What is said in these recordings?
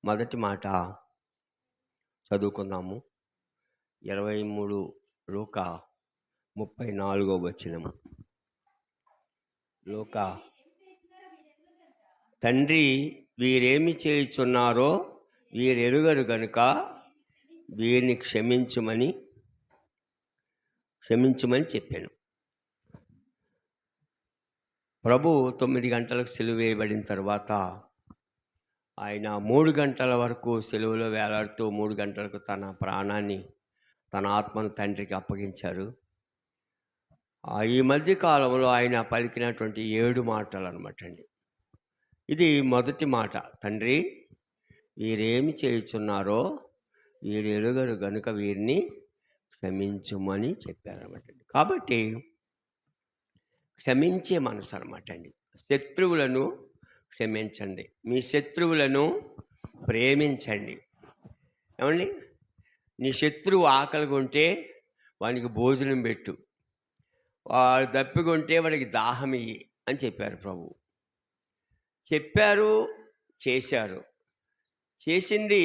మొదటి మాట చదువుకుందాము. 23 లూకా 34 వచనము. లూకా, తండ్రి వీరేమి చేయుచున్నారో వీరెరుగరు గనుక వీరిని క్షమించమని చెప్పాను. ప్రభు 9 గంటలకు సిలువ వేయబడిన తర్వాత ఆయన 3 గంటల వరకు సిలువలో వేలాడుతూ 3 గంటలకు తన ప్రాణాన్ని, తన ఆత్మను తండ్రికి అప్పగించారు. ఈ మధ్య కాలంలో ఆయన పలికినటువంటి 7 మాటలు అనమాట అండి. ఇది మొదటి మాట, తండ్రి వీరేమి చేయుచున్నారో వీరు ఎరుగరు గనుక వీరిని క్షమించుమని చెప్పారనమాట అండి. కాబట్టి క్షమించే మనసు అనమాట అండి. శత్రువులను క్షమించండి, మీ శత్రువులను ప్రేమించండి. ఏమండి, నీ శత్రువు ఆకలిగొంటే వానికి భోజనం పెట్టు, వాడు దప్పికొంటే వాడికి దాహం ఇయ్యి అని చెప్పారు ప్రభు. చెప్పారు, చేశారు. చేసింది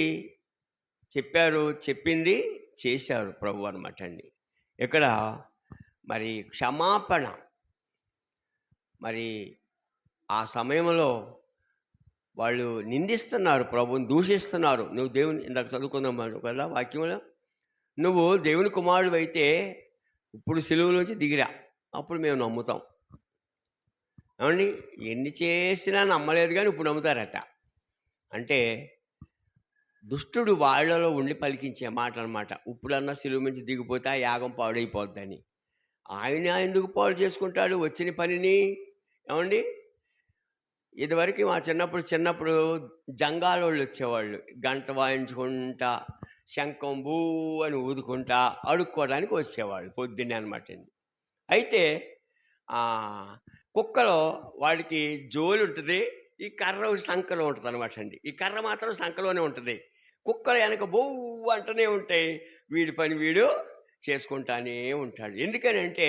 చెప్పారు, చెప్పింది చేశారు ప్రభు అనమాట అండి. ఇక్కడ మరి క్షమాపణ, మరి ఆ సమయంలో వాళ్ళు నిందిస్తున్నారు, ప్రభుని దూషిస్తున్నారు. నువ్వు దేవుని, ఇందాక చదువుకుందాం కదా వాక్యంలో, నువ్వు దేవుని కుమారుడు అయితే ఇప్పుడు సిలువలోంచి దిగిరా, అప్పుడు మేము నమ్ముతాం. ఏమండి, ఎన్ని చేసినా నమ్మలేదు కానీ ఇప్పుడు నమ్ముతారట. అంటే దుష్టుడు వాళ్ళలో ఉండి పలికించే మాట అనమాట. ఇప్పుడన్నా సిలువ నుంచి దిగిపోతే ఆ యాగం పాడైపోద్దని. ఆయన ఎందుకు పాడు చేసుకుంటాడు వచ్చిన పనిని? ఏమండి, ఇదివరకు మా చిన్నప్పుడు జంగాలోళ్ళు వచ్చేవాళ్ళు, గంట వాయించుకుంటా శంఖం బూ అని ఊదుకుంటా అడుక్కోవడానికి వచ్చేవాళ్ళు పొద్దున్నే అనమాట అండి. అయితే కుక్కలో వాడికి జోలు ఉంటుంది, ఈ కర్ర సంఖలో ఉంటుంది అనమాట అండి. ఈ కర్ర మాత్రం సంఖలోనే ఉంటుంది. కుక్కలు వెనక బొవ్వు అంటూనే ఉంటాయి, వీడి పని వీడు చేసుకుంటానే ఉంటాడు. ఎందుకనంటే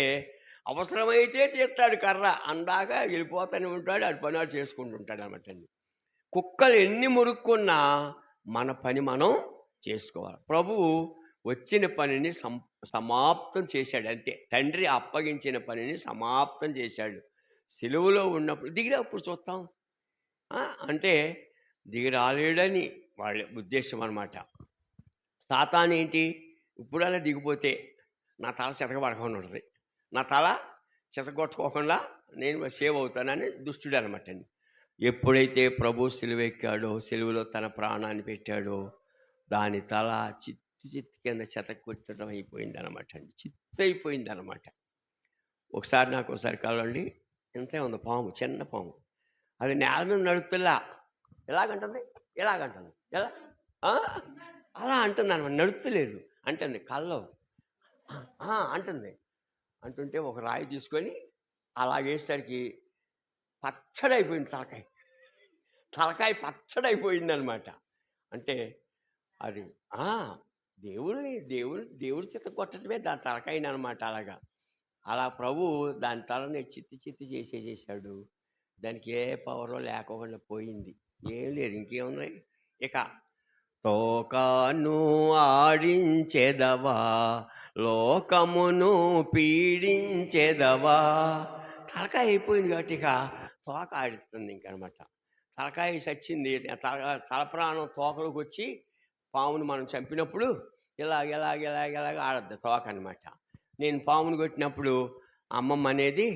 అవసరమైతే తీస్తాడు కర్ర, అందాక వెళ్ళిపోతూనే ఉంటాడు, ఆడి పని వాడు చేసుకుంటూ ఉంటాడు అనమాట అండి. కుక్కలు ఎన్ని మురుక్కున్నా మన పని మనం చేసుకోవాలి. ప్రభువు వచ్చిన పనిని సమాప్తం చేశాడు, అంతే. తండ్రి అప్పగించిన పనిని సమాప్తం చేశాడు. సిలువలో ఉన్నప్పుడు దిగిరా, అప్పుడు చూస్తాం అంటే దిగి రాలేడని వాళ్ళ ఉద్దేశం అనమాట. సాతాను ఏంటి, ఇప్పుడలా దిగిపోతే నా తల చెతకబడకుండా ఉంటుంది, నా తల చెతకొట్టుకోకుండా నేను సేవ్ అవుతానని దుష్టుడు అనమాట అండి. ఎప్పుడైతే ప్రభు సిలువ ఎక్కాడో, సిలువలో తన ప్రాణాన్ని పెట్టాడో, దాని తల చిత్తు కింద చెతకొట్టడం అయిపోయింది అనమాట అండి. చిత్తు అయిపోయింది అనమాట. ఒకసారి కాలండి, ఎంతే ఉంది పాము, చిన్న పాము, అది నేల మీద నడుతులా ఎలాగంటుంది, ఎలా అలా అంటుంది అనమాట. నడుతులేదు అంటుంది, కల్లో అంటుంది. అంటుంటే ఒక రాయి తీసుకొని అలాగేసరికి పచ్చడైపోయింది తలకాయ పచ్చడైపోయింది అనమాట. అంటే అది దేవుడు చిత్త కొట్టడమే దాని తలకాయని అనమాట. అలా ప్రభు దాని తలని చిత్తి చేసేసాడు. దానికి ఏ పవరో లేకుండా పోయింది, ఏం లేదు, ఇంకేమున్నాయి. ఇక తోకను ఆడించెదవా, లోకమును పీడించెదవా, తలకాయ అయిపోయింది కాబట్టి ఇక తోక ఆడుతుంది ఇంకనమాట. తలకాయ చచ్చింది, తల ప్రాణం తోకలోకి వచ్చి పామును మనం చంపినప్పుడు ఇలాగ ఆడద్దు తోక అనమాట. నేను పామును కొట్టినప్పుడు అమ్మమ్మ అనేది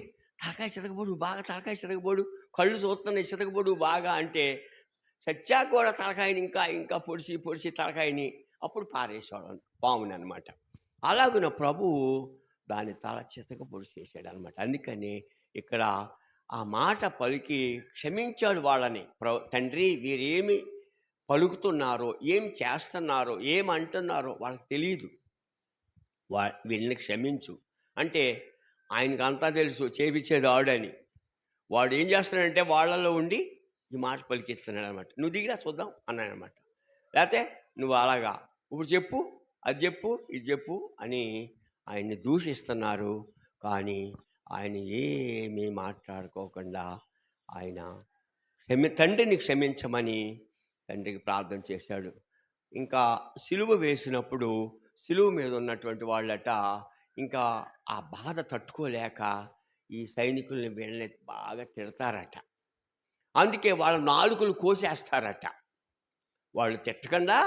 తలకాయ చితకబోడు, బాగా తలకాయ చితకబోడు, కళ్ళు చూస్తున్నాయి చితకబోడు బాగా అంటే, చచ్చా కూడా తలకాయని ఇంకా పొడిచి తలకాయని అప్పుడు పారేసేవాడు పాముని అనమాట. అలాగున ప్రభువు దాని తల చితక పొడిచేసాడు అనమాట. అందుకని ఇక్కడ ఆ మాట పలికి క్షమించాడు వాళ్ళని. తండ్రి వీరేమి పలుకుతున్నారో, ఏం చేస్తున్నారో, ఏమంటున్నారో వాళ్ళకి తెలియదు, వీళ్ళని క్షమించు అంటే ఆయనకు అంతా తెలుసు, చేపించేది ఆడని. వాడు ఏం చేస్తున్నాడంటే వాళ్ళలో ఉండి ఈ మాట పలికిస్తున్నాడు అనమాట. నువ్వు దిగిరా చూద్దాం అన్నాడు అనమాట. లేకపోతే నువ్వు అలాగా ఇప్పుడు చెప్పు, అది చెప్పు, ఇది చెప్పు అని ఆయన్ని దూషిస్తున్నారు. కానీ ఆయన ఏమీ మాట్లాడుకోకుండా ఆయన తండ్రిని క్షమించమని తండ్రికి ప్రార్థన చేశాడు. ఇంకా సిలువ వేసినప్పుడు సిలువ మీద ఉన్నటువంటి వాళ్ళట ఇంకా ఆ బాధ తట్టుకోలేక ఈ సైనికుల్ని వీళ్ళని బాగా తిడతారట. అందుకే వాళ్ళ నాలుకలు కోసేస్తారట. వాళ్ళు తిట్టకుండా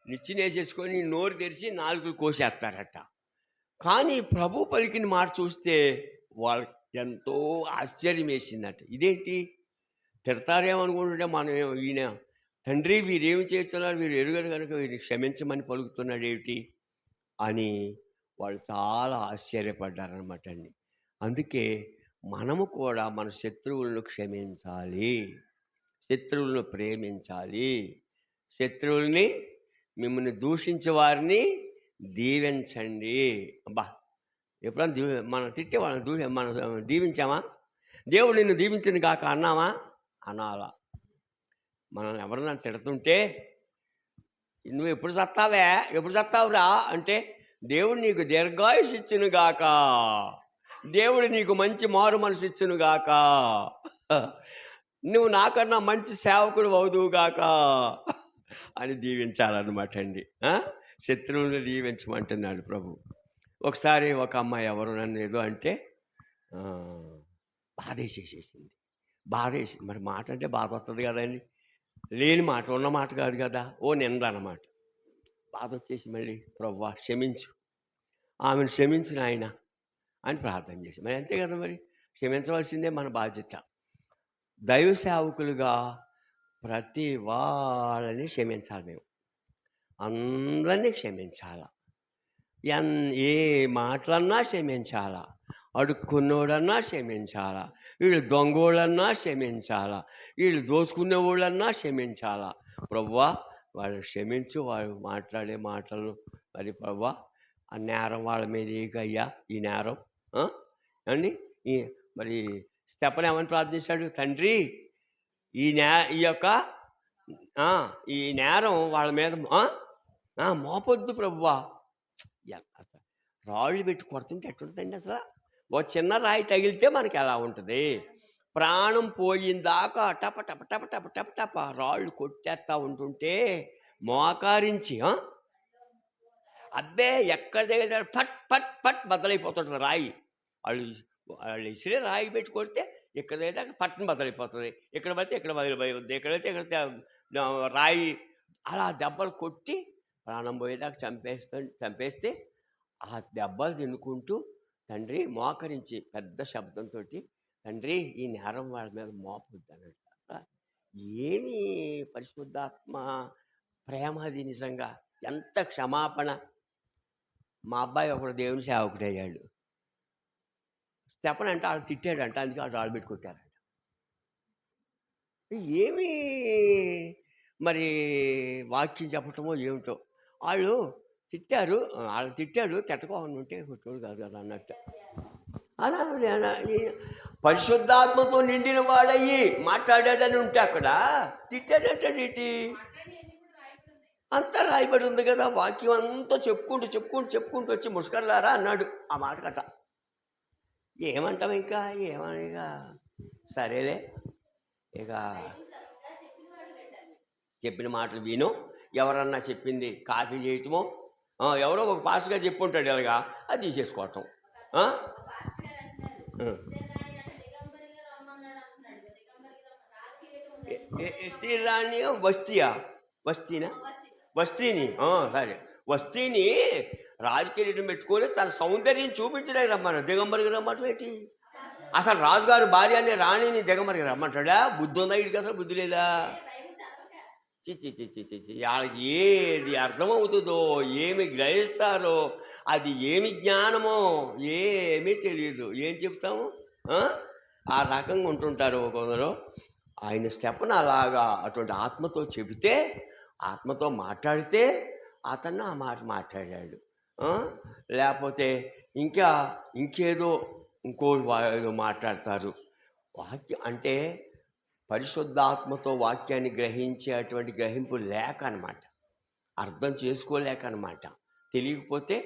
నిచ్చినేసేసుకొని నోరు తెరిచి నాలుకలు కోసేస్తారట. కానీ ప్రభు పలికిన మాట చూస్తే వాళ్ళకి ఎంతో ఆశ్చర్యం వేసిందట. ఇదేంటి తిడతారేమనుకుంటుంటే మనం ఈయన తండ్రి వీరేమి చేస్తున్నారు, వీరు ఎరుగరు కనుక వీరిని క్షమించమని పలుకుతున్నాడు ఏమిటి అని వాళ్ళు చాలా ఆశ్చర్యపడ్డారనమాట అండి. అందుకే మనము కూడా మన శత్రువులను క్షమించాలి, శత్రువులను ప్రేమించాలి, శత్రువుల్ని మిమ్మల్ని దూషించే వారిని దీవించండి. అబ్బా, ఎప్పుడన్నా మనం తిట్టే వాళ్ళని మనం దీవించామా? దేవుడు నిన్ను దీవించింది కాక అన్నామా? అనాలా. మనల్ని ఎవరన్నా తిడుతుంటే నువ్వు ఎప్పుడు చస్తావురా అంటే దేవుడు నీకు దీర్ఘాయుష్ ఇచ్చును గాక, దేవుడు నీకు మంచి మారు మనసు ఇచ్చును గాక, నువ్వు నాకన్నా మంచి సేవకుడు అవుదువుగాక అని దీవించాలన్నమాట అండి. శత్రువులను దీవించమంటున్నాడు ప్రభు. ఒకసారి ఒక అమ్మాయి ఎవరు నన్ను ఏదో అంటే బాధేసేసేసింది. మరి మాట అంటే బాధ వస్తుంది కదండి, లేని మాట ఉన్న మాట కాదు కదా, ఓ నింద అన్నమాట. బాధ వచ్చేసి మళ్ళీ ప్రభువా క్షమించు, ఆమెను క్షమించిన ఆయన అని ప్రార్థన చేసి, మరి అంతే కదా, మరి క్షమించవలసిందే మన బాధ్యత. దైవ సేవకులుగా ప్రతి వాళ్ళని క్షమించాలి. మేము అందరినీ క్షమించాలా, ఏ మాటలన్నా క్షమించాలా, అడుక్కున్నోడన్నా క్షమించాలా, వీళ్ళు దొంగోళ్ళన్నా క్షమించాలా, వీళ్ళు దోచుకునే వాళ్ళన్నా క్షమించాలా. ప్రభువా వాళ్ళు క్షమించు, వాళ్ళు మాట్లాడే మాటలు మరి ప్రభువా ఆ నేరం వాళ్ళ మీద ఏకయ్యా, ఈ నేరం అండి. మరి స్టెఫను ఏమని ప్రార్థించాడు? తండ్రి ఈ నేరం వాళ్ళ మీద మోపొద్దు ప్రభువా. అసలు రాళ్ళు పెట్టి కొడుతుంటే ఎట్టుంటుందండి? అసలు ఓ చిన్న రాయి తగిలితే మనకి ఎలా ఉంటుంది? ప్రాణం పోయిందాకా టప టప టప టప టప టప రాళ్ళు కొట్టేస్తూ ఉంటుంటే మోకారించి అబ్బే ఎక్కడ తగిలితే ఫట్ ఫట్ ఫట్ బద్దలైపోతుంది రాయి. వాళ్ళు ఇసిరే రాయి పెట్టి కొడితే ఇక్కడ అయితే అక్కడ పట్టును బద్దలైపోతుంది, ఇక్కడ పడితే ఇక్కడ బదిలిపోతుంది, ఎక్కడైతే ఇక్కడ రాయి అలా దెబ్బలు కొట్టి ప్రాణం పోయేదాకా చంపేస్తే ఆ దెబ్బలు తినుకుంటూ తండ్రి మోకరించి పెద్ద శబ్దంతో తండ్రి ఈ నేరం వాళ్ళ మీద మోపొద్దు అన్నాడు. అసలు ఏమి పరిశుద్ధాత్మ ప్రేమ అది! నిజంగా ఎంత క్షమాపణ. మా అబ్బాయి ఒకడు దేవుని సేవకుడయ్యాడు. స్టెఫను అంటే వాళ్ళు తిట్టాడంట, అందుకే వాళ్ళు రాళ్ళు పెట్టి కొట్టారంట. ఏమి మరి వాక్యం చెప్పటమో ఏమిటో, వాళ్ళు తిట్టాడు తిట్టకోకుండా ఉంటే కొట్టోడు కాదు కదా అన్నట్టు. అలా పరిశుద్ధాత్మతో నిండిన వాడయ్యి మాట్లాడాడని ఉంటే అక్కడ తిట్టాడటేటి అంతా రాయబడి ఉంది కదా. వాక్యం అంతా చెప్పుకుంటూ వచ్చి ముష్కర్లారా అన్నాడు ఆ మాట కట్ట. ఏమంటాం ఇంకా ఏమనిక సరేలే, ఇక చెప్పిన మాటలు విను. ఎవరన్నా చెప్పింది కాపీ చేయటమో, ఎవరో ఒక పాస్గా చెప్పుంటాడు ఇలాగా అది తీసేసుకోవటం. రాణి వస్తీని సరే వస్తీని రాజకీయం పెట్టుకొని తన సౌందర్యం చూపించడానికి రమ్మన్నాడు. దిగంబరికి రమ్మంటాడు ఏంటి? అసలు రాజుగారు భార్య అనే రాణిని దిగంబరికి రమ్మంటాడా? బుద్ధి ఉందా వీడికి? అసలు బుద్ధి లేదా? చిచి వాళ్ళకి ఏది అర్థమవుతుందో, ఏమి గ్రహిస్తారో, అది ఏమి జ్ఞానమో ఏమీ తెలియదు. ఏం చెప్తాము? ఆ రకంగా ఉంటుంటారు కొందరు. ఆయన స్టెఫను అలాగా అటువంటి ఆత్మతో చెబితే, ఆత్మతో మాట్లాడితే అతను ఆ మాట మాట్లాడాడు. లేకపోతే ఇంకేదో ఏదో మాట్లాడతారు. వాక్యం అంటే పరిశుద్ధాత్మతో వాక్యాన్ని గ్రహించేటువంటి గ్రహింపు లేక అనమాట, అర్థం చేసుకోలేక అనమాట. తెలియకపోతే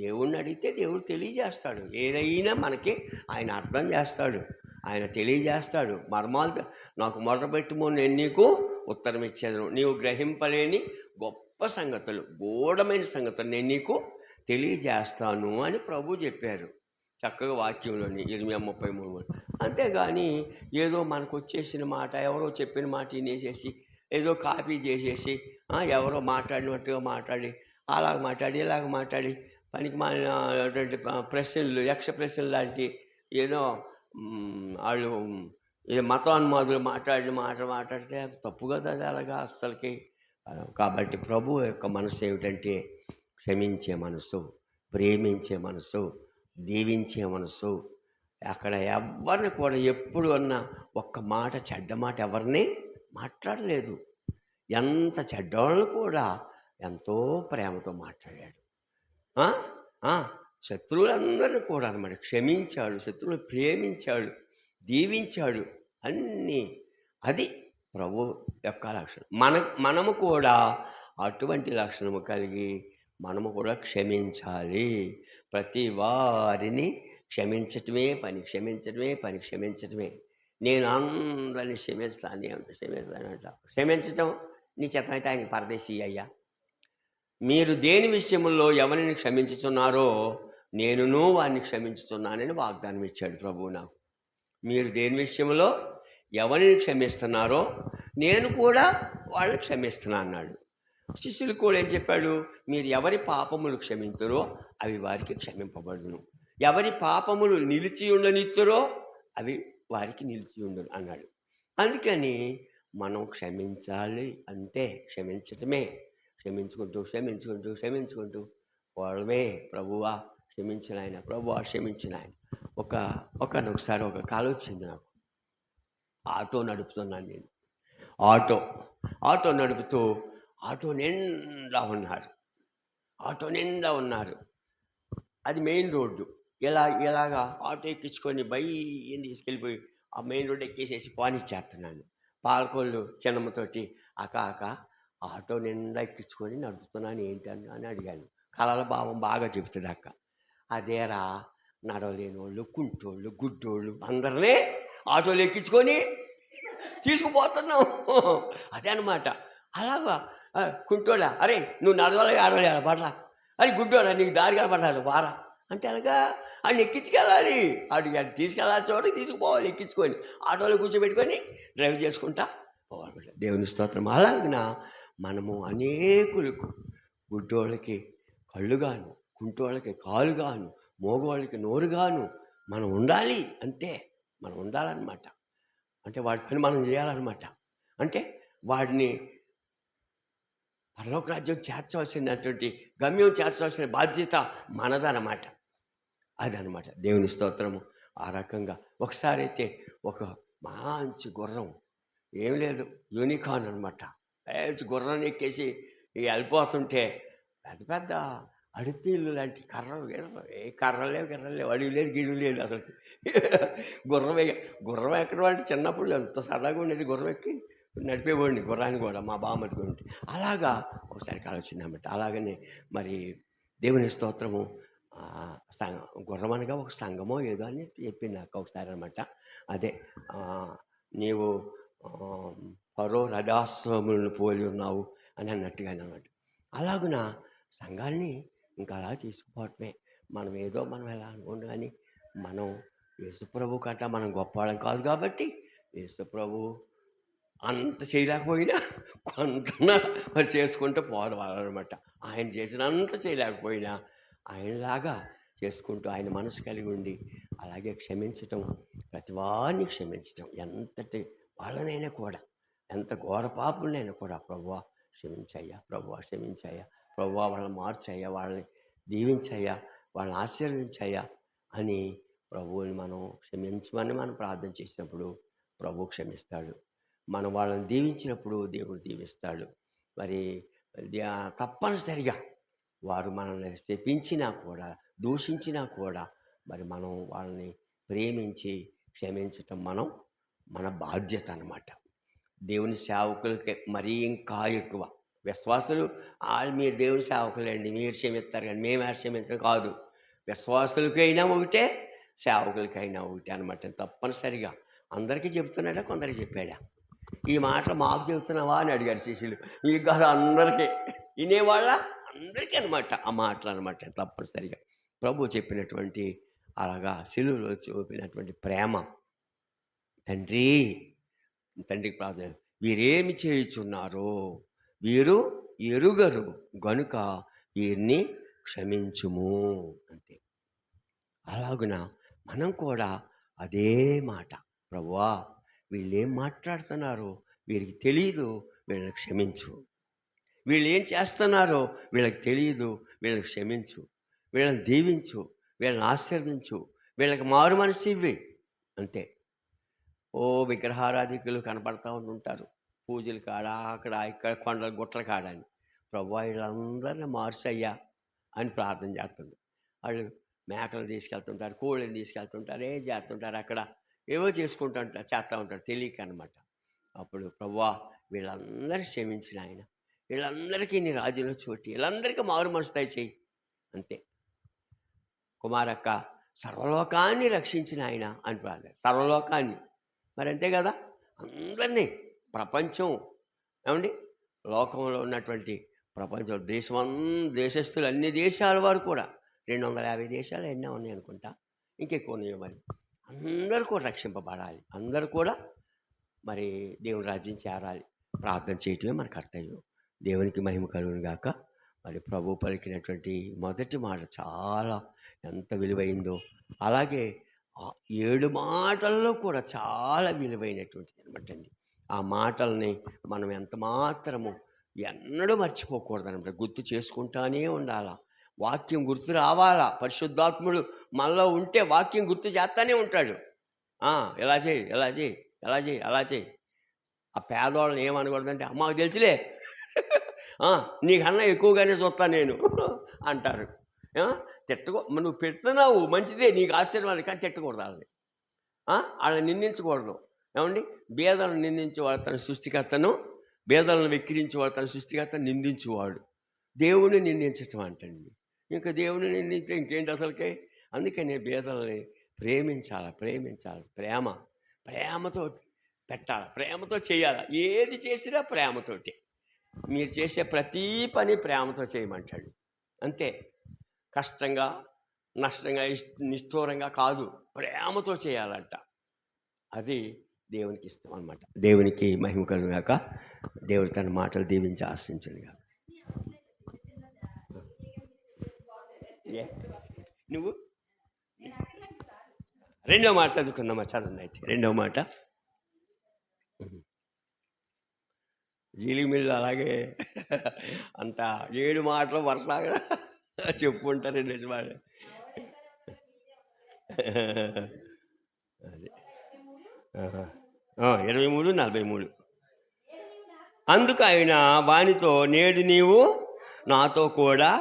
దేవుణ్ణి అడిగితే దేవుడు తెలియజేస్తాడు. ఏదైనా మనకి ఆయన అర్థం చేస్తాడు, ఆయన తెలియజేస్తాడు. మర్మాలు నాకు మొదలుపెట్టుమో నేను నీకు ఉత్తరం ఇచ్చేదను. నీవు గ్రహింపలేని గొప్ప సంగతులు, గూఢమైన సంగతులు నేను నీకు తెలియజేస్తాను అని ప్రభు చెప్పారు చక్కగా వాక్యంలోని ఇర్మియా 33. అంతేగాని ఏదో మనకు వచ్చేసిన మాట, ఎవరో చెప్పిన మాట వినేసేసి ఏదో కాపీ చేసేసి ఎవరో మాట్లాడినట్టుగా మాట్లాడి అలాగ మాట్లాడి ఇలాగ మాట్లాడి పనికి మాలినటువంటి ప్రశ్నలు, యక్ష ప్రశ్నలు లాంటి ఏదో వాళ్ళు ఏ మతోన్మాదులు మాట్లాడితే తప్పు కదా అది అలాగా అస్సలకి. కాబట్టి ప్రభు యొక్క మనసు ఏమిటంటే క్షమించే మనసు, ప్రేమించే మనసు, దీవించే మనసు. అక్కడ ఎవరిని కూడా ఎప్పుడు అన్నా ఒక్క మాట, చెడ్డ మాట ఎవరిని మాట్లాడలేదు. ఎంత చెడ్డవాళ్ళను కూడా ఎంతో ప్రేమతో మాట్లాడాడు. శత్రువులందరినీ కూడా అన్నమాట క్షమించాడు, శత్రువులు ప్రేమించాడు, దీవించాడు. అన్నీ అది ప్రభు యొక్క లక్షణం. మనము కూడా అటువంటి లక్షణము కలిగి మనము కూడా క్షమించాలి. ప్రతి వారిని క్షమించటమే పని. నేను అందరినీ క్షమిస్తానంట. క్షమించటం నీ చేతనైతే ఆయనకి పరదేశీ అయ్యా. మీరు దేని విషయంలో ఎవరిని క్షమించుతున్నారో నేనును వారిని క్షమించుతున్నానని వాగ్దానం ఇచ్చాడు ప్రభువు నాకు. మీరు దేని విషయంలో ఎవరిని క్షమిస్తున్నారో నేను కూడా వాళ్ళని క్షమిస్తున్నా అన్నాడు. శిష్యులు కూడా ఏం చెప్పాడు? మీరు ఎవరి పాపములు క్షమింతురో అవి వారికి క్షమింపబడును, ఎవరి పాపములు నిలిచి ఉండనిత్తురో అవి వారికి నిలిచి ఉండును అన్నాడు. అందుకని మనం క్షమించాలి అంటే క్షమించటమే. క్షమించుకుంటూ వాళ్ళమే ప్రభువా క్షమించిన ఆయన, ప్రభువా క్షమించిన ఆయన. ఒకసారి ఒక కాలు వచ్చింది నాకు. ఆటో నడుపుతున్నాను నేను. ఆటో నడుపుతూ ఆటో నిండా ఉన్నారు. అది మెయిన్ రోడ్డు. ఇలాగా ఆటో ఎక్కించుకొని బయ్యం తీసుకెళ్ళిపోయి ఆ మెయిన్ రోడ్డు ఎక్కేసేసి పానిచ్చేస్తున్నాను. పాలకోళ్ళు చిన్నమ్మతోటి అక్క ఆటో నిండా ఎక్కించుకొని నడుపుతున్నాను ఏంటని అని అడిగాను. కళల భావం బాగా చెబుతుంది అక్క. అదేరా నడవలేని వాళ్ళు, కుంటోళ్ళు, గుడ్డోళ్ళు అందరినీ ఆటోలు ఎక్కించుకొని తీసుకుపోతున్నాం. అదే అనమాట. అలాగా కుంటోడా, అరే నువ్వు నడవలే ఆడలే పడరా, అది గుడ్డోడా నీకు దారిగా పడ్డాడు వారా అంటే అలాగా ఆయన ఎక్కించుకెళ్ళాలి. వాడికి తీసుకెళ్ళాలి చోటకి తీసుకుపోవాలి ఎక్కించుకొని, ఆటోలో కూర్చోబెట్టుకొని డ్రైవ్ చేసుకుంటా పోవాలి. దేవుని స్తోత్రం. అలాగిన మనము అనేకులకు, గుడ్డోళ్ళకి కళ్ళుగాను, కుంటోళ్ళకి కాలుగాను, మోగవాళ్ళకి నోరుగాను మనం ఉండాలి. అంతే, మనం ఉండాలన్నమాట. అంటే వాడి పని మనం చేయాలన్నమాట. అంటే వాడిని పరలోక రాజ్యం చేర్చవలసినటువంటి గమ్యం చేర్చవలసిన బాధ్యత మనదన్నమాట. అదనమాట దేవుని స్తోత్రము. ఆ రకంగా ఒకసారి అయితే ఒక మంచి గుర్రం, ఏం లేదు యూనికార్న్ అనమాట, మంచి గుర్రాన్ని ఎక్కేసి వెళ్ళిపోతుంటే పెద్ద అడితీళ్ళు లాంటి కర్రలు కర్రలేవు అడివి లేదు గిడువు లేదు అసలు. గుర్రం ఎక్కడం అంటే చిన్నప్పుడు ఎంత సరదాగా ఉండేది. గుర్రం ఎక్కి నడిపేవాడిని గుర్రాన్ని కూడా, మా బామ్మది కూడా. అలాగా ఒకసారి కాలు వచ్చిందన్నమాట. అలాగనే మరి దేవుని స్తోత్రము గుర్రం అనగా ఒక సంఘమో ఏదో అని చెప్పింది నాకు ఒకసారి అనమాట. అదే నీవు ఫరో రథాశ్వములను పోలి ఉన్నావు అని అన్నట్టుగానే అనమాట. అలాగున సంఘాన్ని ఇంకా అలా తీసుకుపోవటమే. మనం ఎలా అనుకోండి, కానీ మనం యేసుప్రభు కంట మనం గొప్పవాళ్ళం కాదు కాబట్టి యేసుప్రభు అంత చేయలేకపోయినా కొంత మరి చేసుకుంటూ పోవాలన్నమాట. ఆయన చేసినంత చేయలేకపోయినా ఆయనలాగా చేసుకుంటూ ఆయన మనసు కలిగి ఉండి అలాగే క్షమించటం, ప్రతివారిని క్షమించటం. ఎంతటి వాళ్ళనైనా కూడా, ఎంత ఘోర పాపులనైనా కూడా ప్రభువా క్షమించయ్యా, ప్రభువా క్షమించయ్యా, ప్రభువా వాళ్ళని మార్చయ్యా, వాళ్ళని దీవించయ్యా, వాళ్ళని ఆశీర్వదించయ్యా అని ప్రభువుని మనం క్షమించమని మనం ప్రార్థన చేసినప్పుడు ప్రభు క్షమిస్తాడు. మనం వాళ్ళని దీవించినప్పుడు దేవుడు దీవిస్తాడు. మరి తప్పనిసరిగా వారు మనల్ని శపించినా కూడా, దూషించినా కూడా మరి మనం వాళ్ళని ప్రేమించి క్షమించటం మన బాధ్యత అన్నమాట. దేవుని సేవకులకి మరీ ఇంకా ఎక్కువ. విశ్వాసులు మీరు దేవుని సేవకులండి, మీరు క్షమిస్తారు కానీ మేము క్షమించడం కాదు. విశ్వాసులకైనా ఒకటే, సేవకులకైనా ఒకటే అనమాట. తప్పనిసరిగా అందరికీ చెప్తున్నాడా, కొందరికి చెప్పాడా? ఈ మాటలు మాకు చెబుతున్నావా అని అడిగారు శిష్యులు. మీకు కాదు, అందరికీ. వినేవాళ్ళ అందరికీ అనమాట ఆ మాటలు అనమాట. తప్పనిసరిగా ప్రభు చెప్పినటువంటి అలాగా సిలువలో చూపినటువంటి ప్రేమ. తండ్రి, తండ్రికి ప్రార్థన, వీరేమి చేయుచున్నారో వీరు ఎరుగరు గనుక వీరిని క్షమించుము అంతే. అలాగున మనం కూడా అదే మాట, ప్రభువా వీళ్ళేం మాట్లాడుతున్నారో వీరికి తెలియదు, వీళ్ళని క్షమించు. వీళ్ళు ఏం చేస్తున్నారో వీళ్ళకి తెలియదు, వీళ్ళని క్షమించు. వీళ్ళని దీవించు, వీళ్ళని ఆశీర్వదించు, వీళ్ళకి మారు మనసు ఇవ్వి అంతే. ఓ విగ్రహారాధికులు కనపడతా ఉంటారు పూజలు కాడ, అక్కడ ఇక్కడ కొండల గుట్టల కాడ అని. ప్రభువా వీళ్ళందరినీ మార్చయ్యా అని ప్రార్థన చేస్తుంది. వాళ్ళు మేకలు తీసుకెళ్తుంటారు, కోళ్ళని తీసుకెళ్తుంటారు, ఏం చేస్తుంటారు, అక్కడ ఏవో చేస్తూ ఉంటారు తెలియక అనమాట. అప్పుడు ప్రభువా వీళ్ళందరూ క్షమించిన ఆయన, వీళ్ళందరికీ నీ రాజ్యంలో చోటి, వీళ్ళందరికీ మారు మనసు దయచేయి అంతే. కుమారక్క సర్వలోకాన్ని రక్షించిన ఆయన అని ప్రార్థన. సర్వలోకాన్ని మరి అంతే కదా, అందరినీ, ప్రపంచం ఏమండి, లోకంలో ఉన్నటువంటి ప్రపంచం దేశస్తులు అన్ని దేశాల వారు కూడా 250 దేశాలు ఎన్నో ఉన్నాయి అనుకుంటా, ఇంకెక్కువ ఉన్నాయి. మరి అందరూ కూడా రక్షింపబడాలి, అందరూ కూడా మరి దేవుని రాజ్యం చేరాలి. ప్రార్థన చేయటమే మన కర్తవ్యం. దేవునికి మహిమ కలుగును గాక. మరి ప్రభు పలికినటువంటి మొదటి మాట చాలా ఎంత విలువైందో, అలాగే 7 మాటల్లో కూడా చాలా విలువైనటువంటిది అనమాట అండి. ఆ మాటల్ని మనం ఎంత మాత్రము ఎన్నడూ మర్చిపోకూడదు అనమాట, గుర్తు చేసుకుంటానే ఉండాలా. వాక్యం గుర్తు రావాలా. పరిశుద్ధాత్ముడు మనలో ఉంటే వాక్యం గుర్తు చేస్తానే ఉంటాడు. ఎలా చేయి, ఎలా చేయి, ఎలా చేయి, అలా చేయి. ఆ పేదవాళ్ళని ఏమనకూడదంటే, మాకు తెలుసులే, నీకన్నా ఎక్కువగానే చూస్తా నేను అంటారు. నువ్వు పెడుతున్నావు మంచిదే, నీకు ఆశీర్వాదం, కానీ తిట్టకూడదు వాళ్ళని, వాళ్ళని నిందించకూడదు. ఏమండి, బేదలను నిందించేవాడు తన సృష్టికర్తను, బేదలను వెక్కిరించేవాడు తన సృష్టికర్తను నిందించేవాడు. దేవుణ్ణి నిందించటం అంటండి. ఇంకా దేవుని నిందించే ఇంకేంటి అసలుకే. అందుకని బేదలని ప్రేమించాలి, ప్రేమతో పెట్టాలి, ప్రేమతో చేయాలి. ఏది చేసినా ప్రేమతోటి. మీరు చేసే ప్రతి పని ప్రేమతో చేయమంటాడు అంతే. కష్టంగా, నష్టంగా, నిష్ఠూరంగా కాదు, ప్రేమతో చేయాలంట. అది దేవునికి ఇష్టం అన్నమాట. దేవునికి మహిమ కలుగాక. దేవుడు తన మాటలు దీవించి ఆశించడుగా. నువ్వు 2వ మాట చదువుకుందామా? చదవండి అయితే 2వ మాట. జీలిమిల్లు అలాగే అంత 7 మాటలు వరుసగా చెప్పుకుంటారు. నిజమాట అది 23:43. అందుకు ఆయన వానితో, నేడు నీవు నాతో కూడా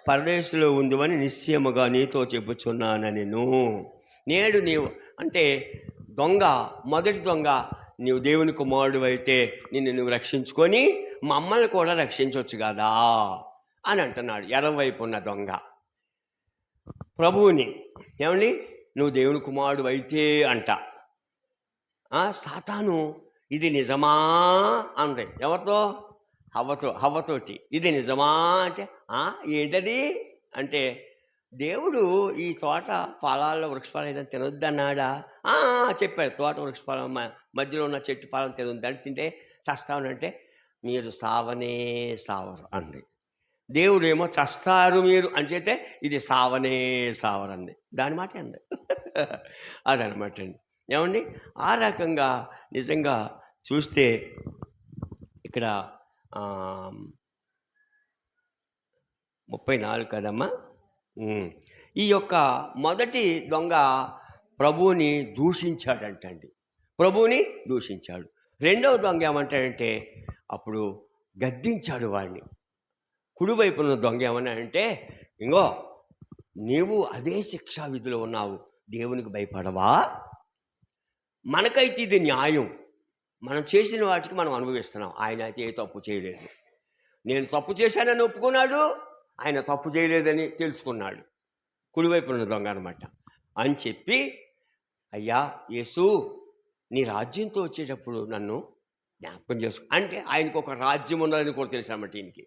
పరదేశంలో ఉందివని నిశ్చయముగా నీతో చెప్పుచున్నానని. నేడు నీవు అంటే దొంగ, మొదటి దొంగ, నీవు దేవుని కుమారుడు అయితే నిన్ను నువ్వు రక్షించుకొని మమ్మల్ని కూడా రక్షించవచ్చు కదా అని అంటున్నాడు. ఎడమవైపు ఉన్న దొంగ ప్రభువుని, ఏమండి నువ్వు దేవుని కుమారుడు అయితే అంట. సాతాను ఇది నిజమా అంది. ఎవరితో? హవ్వతోటి. ఇది నిజమా అంటే ఏంటది అంటే, దేవుడు ఈ తోట ఫలాల్లో వృక్షఫలం ఏదైనా తినొద్దన్నాడా? చెప్పాడు. తోట వృక్షఫలం మధ్యలో ఉన్న చెట్టు ఫలం తినొద్దని, తింటే చస్తామనంటే మీరు సావరు అంది. దేవుడు ఏమో చస్తారు మీరు అని చెప్తే ఇది సావరు అంది. దాని మాట అంది. అదనమాట అండి. ఏమండి, ఆ రకంగా నిజంగా చూస్తే ఇక్కడ 34 కదమ్మా. ఈ యొక్క మొదటి దొంగ ప్రభువుని దూషించాడంటండి. రెండవ దొంగ ఏమంటాడంటే, అప్పుడు గద్దించాడు వాడిని. కుడివైపున దొంగ ఏమన్నా అంటే, ఇంగో నీవు అదే శిక్షా విధిలో ఉన్నావు, దేవునికి భయపడవా? మనకైతే ఇది న్యాయం, మనం చేసిన వాటికి మనం అనుభవిస్తున్నాం. ఆయన అయితే ఏ తప్పు చేయలేదు. నేను తప్పు చేశానని ఒప్పుకున్నాడు, ఆయన తప్పు చేయలేదని తెలుసుకున్నాడు. కుడివైపున దొంగ అనమాట. అని చెప్పి, అయ్యా యేసు, నీ రాజ్యంతో వచ్చేటప్పుడు నన్ను జ్ఞాపకం చేసుకో అంటే ఆయనకు ఒక రాజ్యం ఉన్నదని కూడా తెలుసు అనమాట. ఈయనకి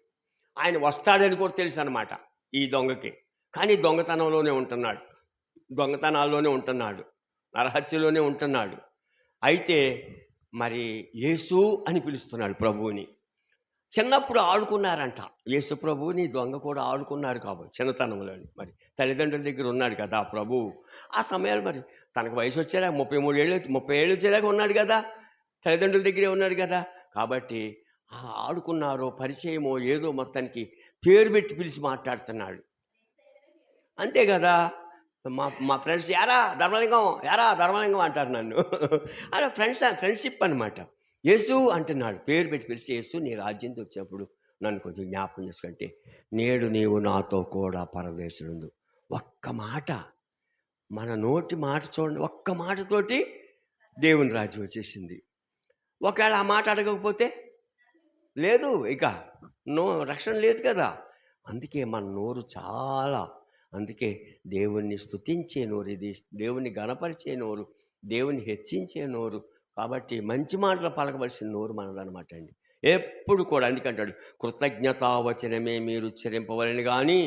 ఆయన వస్తాడని కూడా తెలుసు అనమాట ఈ దొంగకి. కానీ దొంగతనంలోనే ఉంటున్నాడు, దొంగతనాల్లోనే ఉంటున్నాడు, నరహత్యలోనే ఉంటున్నాడు. అయితే మరి యేసు అని పిలుస్తున్నాడు ప్రభువుని. చిన్నప్పుడు ఆడుకున్నారంట యేసు ప్రభువుని దొంగ కూడా ఆడుకున్నారు కాబట్టి చిన్నతనంలోని. మరి తల్లిదండ్రుల దగ్గర ఉన్నాడు కదా ప్రభు. ఆ సమయాలు మరి తనకు వయసు వచ్చేదాకా 30 ఏళ్ళు వచ్చేదాకా ఉన్నాడు కదా, తల్లిదండ్రుల దగ్గరే ఉన్నాడు కదా. కాబట్టి ఆడుకున్నారో పరిచయమో ఏదో మొత్తానికి పేరు పెట్టి పిలిచి మాట్లాడుతున్నాడు. అంతే కదా. మా ఫ్రెండ్స్ యారా ధర్మలింగం అంటారు నన్ను. అలా ఫ్రెండ్షిప్ అనమాట. యేసు అంటున్నాడు, పేరు పెట్టి పిలిచి, యేసు నీ రాజ్యంతో వచ్చినప్పుడు నన్ను కొంచెం జ్ఞాపకం చేసుకుంటే, నేడు నీవు నాతో కూడా పరదేశుడు. ఒక్క మాట, మన నోటి మాట చూడండి, ఒక్క మాటతోటి దేవుని రాజ్యం వచ్చేసింది. ఒకవేళ ఆ మాట అడగకపోతే లేదు, ఇక రక్షణ లేదు కదా. అందుకే మన నోరు చాలా, అందుకే దేవుణ్ణి స్తుతించే నోరు ఇది, దేవుణ్ణి గణపరిచే నోరు, దేవుని హెచ్చించే నోరు. కాబట్టి మంచి మాటలు పలకవలసిన నోరు మనదనమాట అండి ఎప్పుడు కూడా. అందుకంటాడు, కృతజ్ఞతావచనమే మీరు ఉచ్చరింపవలని కానీ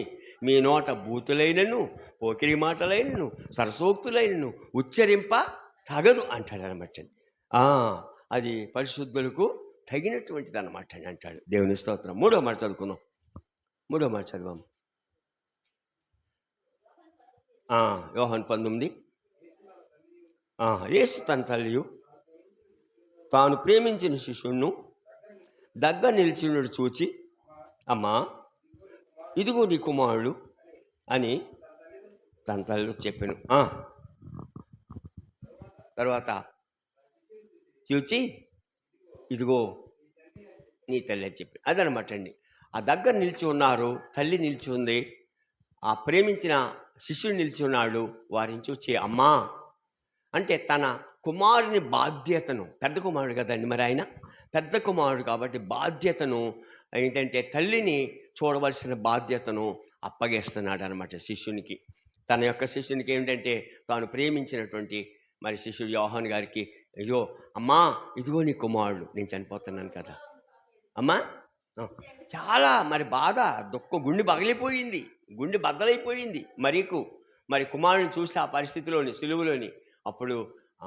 మీ నోట బూతులైనను పోకిరి మాటలైనను సరసోక్తులైనను ఉచ్చరింప తగదు అంటాడు అనమాట. అది పరిశుద్ధులకు తగినటువంటిది అనమాట అని అంటాడు. దేవుని స్తోత్రం. మూడో మాట చదువుకుందాం. యోహాను 19. యేసు తన తల్లియు తాను ప్రేమించిన శిష్యుణ్ణు దగ్గర నిలిచినడు చూచి, అమ్మా ఇదిగో నీ కుమారుడు అని తన తల్లితో చెప్పాను. తర్వాత చూచి ఇదిగో నీ తల్లి అని చెప్పి అదనమాట అండి. ఆ దగ్గర నిలిచి ఉన్నారు, తల్లి నిలిచి ఉంది, ఆ ప్రేమించిన శిష్యుడు నిలిచి ఉన్నాడు. వారిని చూచి అమ్మా అంటే తన కుమారుని బాధ్యతను, పెద్ద కుమారుడు కదండి మరి ఆయన పెద్ద కుమారుడు కాబట్టి బాధ్యతను ఏంటంటే తల్లిని చూడవలసిన బాధ్యతను అప్పగేస్తున్నాడు అనమాట శిష్యునికి. తన యొక్క శిష్యునికి ఏంటంటే తాను ప్రేమించినటువంటి మరి శిష్యుడు యోహాను గారికి, అయ్యో అమ్మా ఇదిగో నీ కుమారుడు, నేను చనిపోతున్నాను కదా అమ్మా. చాలా మరి బాధ, దుఃఖం, గుండె బద్దలైపోయింది మరి కుమారుని చూసి ఆ పరిస్థితిలోని సిలువలోని. అప్పుడు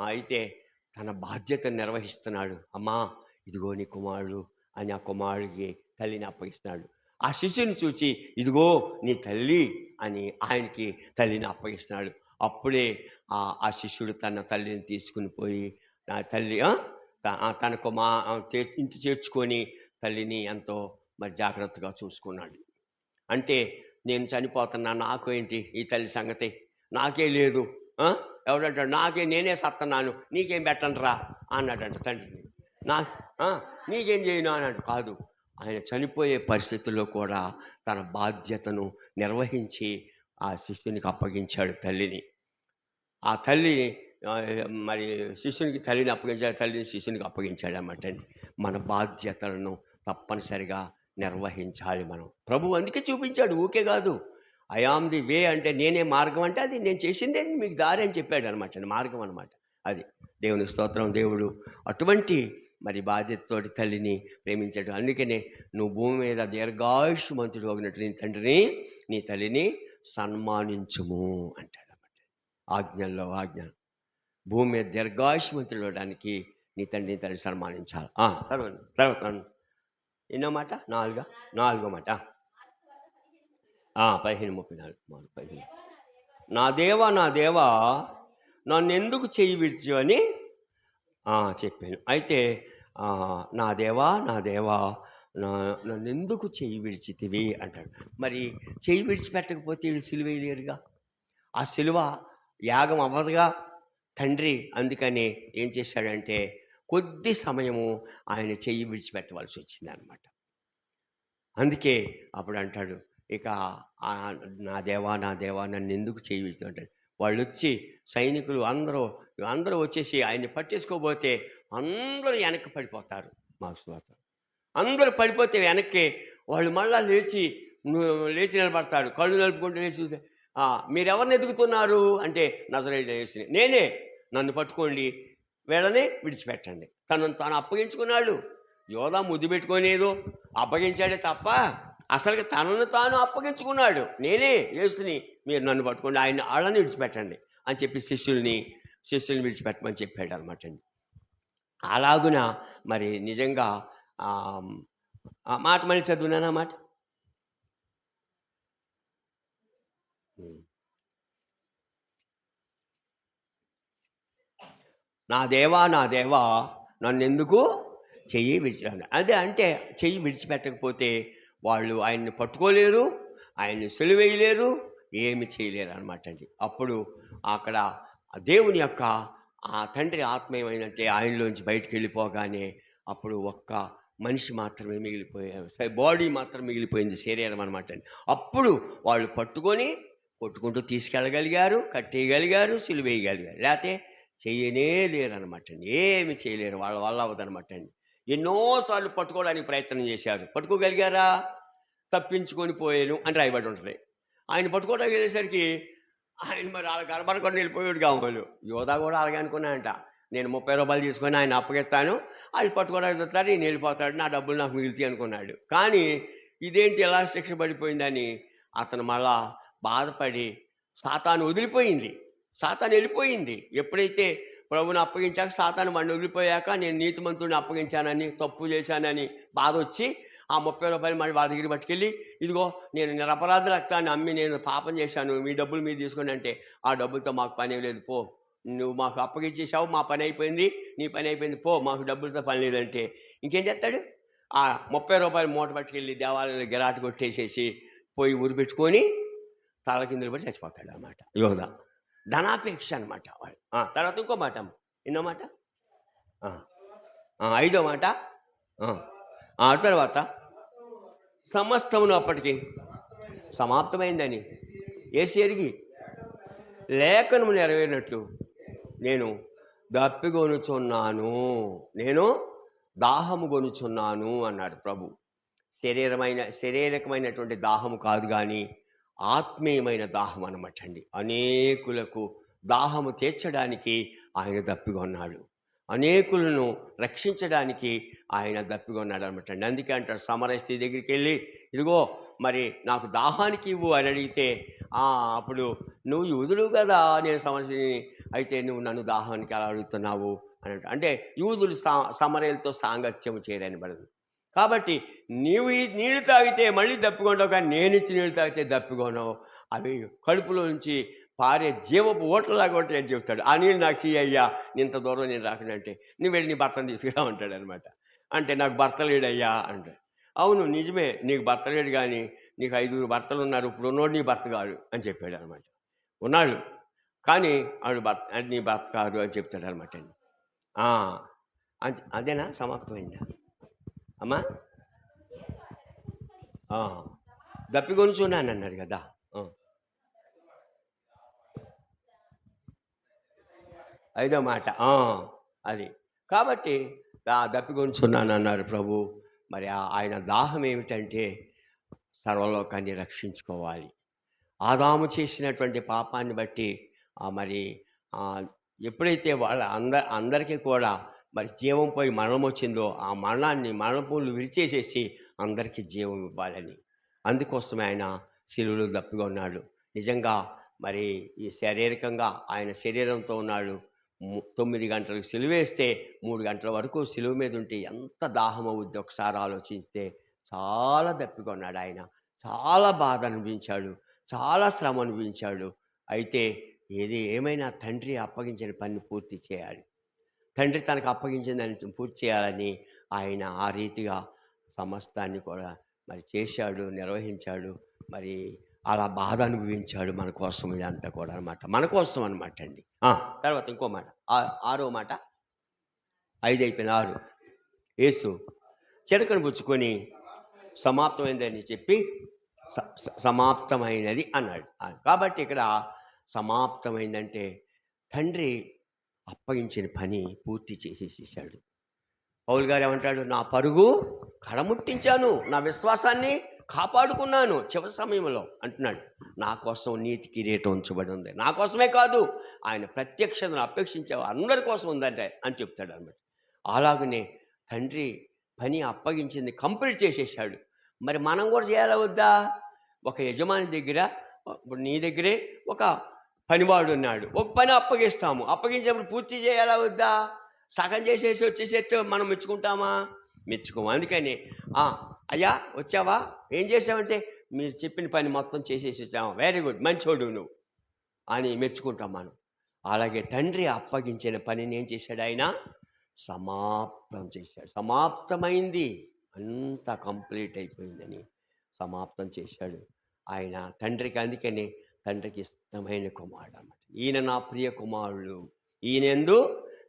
అయితే తన బాధ్యతను నిర్వహిస్తున్నాడు. అమ్మా ఇదిగో నీ కుమారుడు అని ఆ కుమారుడికి తల్లిని అప్పగిస్తున్నాడు. ఆ శిష్యుని చూసి ఇదిగో నీ తల్లి అని ఆయనకి తల్లిని అప్పగిస్తున్నాడు. అప్పుడే ఆ శిష్యుడు తన తల్లిని తీసుకుని పోయి తల్లి తనకు ఇంటి చేర్చుకొని తల్లిని ఎంతో మరి జాగ్రత్తగా చూసుకున్నాడు. అంటే నేను చనిపోతున్నా, నాకు ఏంటి ఈ తల్లి సంగతి, నాకే లేదు, ఎవడంటాడు నేనే సత్తన్నాను, నీకేం పెట్టండి రా అన్నాడంట తండ్రిని. నీకేం చేయను అన్నాడు. కాదు, ఆయన చనిపోయే పరిస్థితుల్లో కూడా తన బాధ్యతను నిర్వహించి ఆ శిష్యునికి అప్పగించాడు తల్లిని. ఆ తల్లి మరి శిష్యునికి తల్లిని అప్పగించాడు, తల్లిని శిష్యునికి అప్పగించాడు అన్నమాట. మన బాధ్యతలను తప్పనిసరిగా నిర్వహించాలి మనం. ప్రభు అందుకే చూపించాడు, ఊకే కాదు. ఐ ఆమ్ ది వే అంటే నేనే మార్గం అంటే అది నేను చేసిందే మీకు దారి అని చెప్పాడు అనమాట. మార్గం అనమాట అది. దేవుని స్తోత్రం. దేవుడు అటువంటి మరి బాధ్యతతోటి తల్లిని ప్రేమించాడు. అందుకనే నువ్వు భూమి మీద దీర్ఘాయుష్మంతుడు అగినట్టు నీ తండ్రిని నీ తల్లిని సన్మానించుము అంటాడు అన్నమాట. ఆజ్ఞ భూమి మీద దీర్ఘాయుష్మంతుడు అవడానికి నీ తండ్రిని తల్లి సన్మానించాలి. తర్వాత ఎన్నో మాట? నాలుగో మాట 15:34. నా దేవా నన్ను ఎందుకు చెయ్యి విడిచి అని చెప్పాను. అయితే నా దేవా నన్ను ఎందుకు చెయ్యి విడిచితివి అంటాడు. మరి చెయ్యి విడిచిపెట్టకపోతే వీళ్ళు సిలువ వేయలేరుగా, ఆ సిలువ యాగం అవ్వదుగా తండ్రి. అందుకని ఏం చేశాడంటే కొద్ది సమయము ఆయన చెయ్యి విడిచిపెట్టవలసి వచ్చింది అనమాట. అందుకే అప్పుడు అంటాడు, ఇక నా దేవా నన్ను ఎందుకు చెయ్యి విడిచి అంటాడు. వాళ్ళు వచ్చి సైనికులు అందరూ వచ్చేసి ఆయన్ని పట్టేసుకోబోతే అందరూ వెనక్కి పడిపోతారు. మాకు స్వాత అందరూ పడిపోతే వెనక్కి వాళ్ళు మళ్ళా లేచి నిలబడతాడు. కళ్ళు నలుపుకుంటూ లేచి, మీరెవరిని ఎదుగుతున్నారు అంటే నజరేయుడైన యేసుని. నేనే, నన్ను పట్టుకోండి, వీళ్ళని విడిచిపెట్టండి. తనను తాను అప్పగించుకున్నాడు. యోధా ముద్దు పెట్టుకునేదో అప్పగించాడే తప్ప అసలు తనను తాను అప్పగించుకున్నాడు. నేనే యేసుని, మీరు నన్ను పట్టుకోండి, ఆయన వాళ్ళని విడిచిపెట్టండి అని చెప్పి శిష్యుల్ని విడిచిపెట్టమని చెప్పాడు అనమాట అండి. అలాగున మరి నిజంగా ఆ మాట మళ్ళీ చదువునా మాట. నా దేవా నన్నెందుకు చెయ్యి విడిచిపెట్టాను. అదే అంటే చెయ్యి విడిచిపెట్టకపోతే వాళ్ళు ఆయన్ని పట్టుకోలేరు, ఆయన్ని సిలువేయలేరు, ఏమి చేయలేరు అనమాట అండి. అప్పుడు అక్కడ దేవుని యొక్క ఆ తండ్రి ఆత్మ ఏమైందంటే ఆయనలోంచి బయటికి వెళ్ళిపోగానే అప్పుడు ఒక్క మనిషి మాత్రమే మిగిలిపోయారు, బాడీ మాత్రం మిగిలిపోయింది, శరీరం అనమాట అండి. అప్పుడు వాళ్ళు పట్టుకొని కొట్టుకుంటూ తీసుకెళ్ళగలిగారు, కట్టేయగలిగారు, సిలువేయగలిగారు. లేకపోతే చెయ్యనే లేరు అనమాట అండి, ఏమి చేయలేరు, వాళ్ళ వల్ల అవ్వదనమాట అండి. ఎన్నోసార్లు పట్టుకోవడానికి ప్రయత్నం చేశారు, పట్టుకోగలిగారా? తప్పించుకొని పోయాను అని రాయబడి ఉంటుంది. ఆయన పట్టుకోవడానికి వెళ్ళేసరికి ఆయన మరి వాళ్ళ కనబడకుండా వెళ్ళిపోయాడు కావాలి. యోధా కూడా అలాగే అనుకున్నాయంట, నేను 30 రూపాయలు తీసుకొని ఆయన అప్పగిస్తాను, వాళ్ళు పట్టుకోవడానికి వస్తారు, ఈయన వెళ్ళిపోతాడు, నా డబ్బులు నాకు మిగులుతాయి అనుకున్నాడు. కానీ ఇదేంటి ఎలా శిక్ష పడిపోయిందని అతను మళ్ళా బాధపడి సాతాను వదిలిపోయింది, సాతాను వెళ్ళిపోయింది. ఎప్పుడైతే ప్రభుని అప్పగించాక సాతాను వాడిని వదిలిపోయాక నేను నీతిమంతుడిని అప్పగించానని, తప్పు చేశానని బాధ వచ్చి ఆ 30 రూపాయలు మళ్ళీ వాళ్ళ దగ్గర పట్టుకెళ్ళి, ఇదిగో నేను నిరపరాధ రక్తాన్ని అమ్మి నేను పాపం చేశాను, మీ డబ్బులు మీరు తీసుకోండి అంటే, ఆ డబ్బులతో మాకు పని లేదు, పో, నువ్వు మాకు అప్పగించేసావు, మా పని అయిపోయింది, నీ పని అయిపోయింది, పో, మాకు డబ్బులతో పని లేదంటే ఇంకేం చేస్తాడు? ఆ 30 రూపాయలు మూట పట్టుకెళ్ళి దేవాలయంలో గిరాటు కొట్టేసేసి పోయి ఊరి పెట్టుకొని తల కిందలు పడి చచ్చిపోతాడు అన్నమాట యోధ. ధనాపేక్ష అనమాట వాడు. తర్వాత ఇంకో మాట, ఎన్నో మాట, 5వ మాట. తర్వాత సమస్తమును అప్పటికి సమాప్తమైందని యేసు ఎరిగి లేఖనము నెరవేరినట్లు నేను దప్పిగొనుచున్నాను, నేను దాహము గొనుచున్నాను అన్నాడు ప్రభు. శారీరకమైనటువంటి దాహము కాదు కానీ ఆత్మీయమైన దాహం అనమాట అండి. అనేకులకు దాహము తీర్చడానికి ఆయన దప్పిగొన్నాడు, అనేకులను రక్షించడానికి ఆయన దప్పిగొన్నాడు అనమాట అండి. అందుకే అంటాడు, సమరయ స్త్రీ దగ్గరికి వెళ్ళి, ఇదిగో మరి నాకు దాహానికి ఇవ్వు అని అడిగితే, అప్పుడు నువ్వు యూదుడు కదా, నేను సమరయని, అయితే నువ్వు నన్ను దాహానికి అలా అడుగుతున్నావు అని అంటే యూదులు సమరయలతో సాంగత్యం చేయరని పడదు. కాబట్టి నీవు ఈ నీళ్ళు తాగితే మళ్ళీ దప్పికొంటావు, కానీ నేను ఇచ్చి నీళ్ళు తాగితే దప్పికొనవు, అవి కడుపులో నుంచి పారే జీవపు ఓట్లలాగా ఉంటాయి అని చెప్తాడు. ఆ నీళ్ళు నాకు ఈ అయ్యా, ఇంత దూరం నేను రాకుండా అంటే, నువ్వు వెళ్ళి నీ భర్తను తీసుకురా ఉంటాడు అనమాట. అంటే నాకు భర్త లేడయ్యా అంటే, అవును నిజమే, నీకు భర్త లేడు, కానీ నీకు 5 భర్తలు ఉన్నారు, ఇప్పుడు ఉన్నోడు నీ భర్త కాదు అని చెప్పాడు అనమాట. ఉన్నాడు కానీ ఆడు భర్త, నీ భర్త కాదు అని చెప్తాడు అనమాట అండి. అదేనా సమాప్తమైందా అమ్మా? దప్పికొనుచున్నాను అన్నాడు కదా. ఐదో మాట అది. కాబట్టి దప్పికొనుచున్నాను అన్నారు ప్రభు. మరి ఆయన దాహం ఏమిటంటే సర్వలోకాన్ని రక్షించుకోవాలి. ఆదాము చేసినటువంటి పాపాన్ని బట్టి మరి ఎప్పుడైతే వాళ్ళ అందరికీ కూడా మరి జీవం పోయి మరణం వచ్చిందో, ఆ మరణపూలు విరిచేసేసి అందరికీ జీవం ఇవ్వాలని, అందుకోసమే ఆయన శిలువలో దప్పిగా ఉన్నాడు. నిజంగా మరి ఈ శారీరకంగా ఆయన శరీరంతో ఉన్నాడు. 9 గంటలకు సిలువేస్తే 3 గంటల వరకు సిలువ మీద ఉంటే ఎంత దాహం అవుద్ది ఒకసారి ఆలోచిస్తే. చాలా దప్పిగా ఉన్నాడు ఆయన, చాలా బాధ అనిపించాడు, చాలా శ్రమ అనిపించాడు. అయితే ఏమైనా తండ్రి అప్పగించిన పని పూర్తి చేయాలి, తండ్రి తనకు అప్పగించిన దాన్ని పూర్తి చేయాలని ఆయన ఆ రీతిగా సమస్తాన్ని కూడా మరి చేశాడు, నిర్వహించాడు. మరి అలా బాధ అనుభవించాడు మన కోసం, ఇదంతా కూడా అనమాట, మన కోసం అనమాట అండి. తర్వాత ఇంకో మాట, 6వ మాట, 5 అయిపోయింది 6. యేసు చిరకను పుచ్చుకొని సమాప్తమైందని చెప్పి సమాప్తమైనది అన్నాడు. కాబట్టి ఇక్కడ సమాప్తమైందంటే తండ్రి అప్పగించిన పని పూర్తి చేసేసాడు. పౌలు గారు ఏమంటాడు? నా పరుగు కడముట్టించాను, నా విశ్వాసాన్ని కాపాడుకున్నాను చివరి సమయంలో అంటున్నాడు. నా కోసం నీతి కిరీటం ఉంచబడి ఉంది. నా కోసమే కాదు, ఆయన ప్రత్యక్షతను అపేక్షించే అందరి కోసం ఉందంటే అని చెప్తాడు అన్నమాట. అలాగనే తండ్రి పని అప్పగించింది కంప్లీట్ చేసేసాడు. మరి మనం కూడా చేయాలా వద్దా? ఒక యజమాని దగ్గర, ఇప్పుడు నీ దగ్గరే ఒక పనివాడు ఉన్నాడు, ఒక పని అప్పగిస్తాము. అప్పగించినప్పుడు పూర్తి చేయాలా వద్దా? సగం చేసేసి వచ్చేసేస్తే మనం మెచ్చుకుంటామా? మెచ్చుకోము. అందుకని అయ్యా వచ్చావా, ఏం చేసావంటే, మీరు చెప్పిన పని మొత్తం చేసేసి వచ్చావా, వెరీ గుడ్, మంచోడు నువ్వు అని మెచ్చుకుంటాం మనం. అలాగే తండ్రి అప్పగించిన పనిని ఏం చేశాడు? ఆయన సమాప్తం చేశాడు. సమాప్తమైంది, అంతా కంప్లీట్ అయిపోయిందని సమాప్తం చేశాడు ఆయన తండ్రికి. అందుకని తండ్రికి ఇష్టమైన కుమారుడు అన్నమాట. ఈయన నా ప్రియ కుమారుడు, ఈయనందు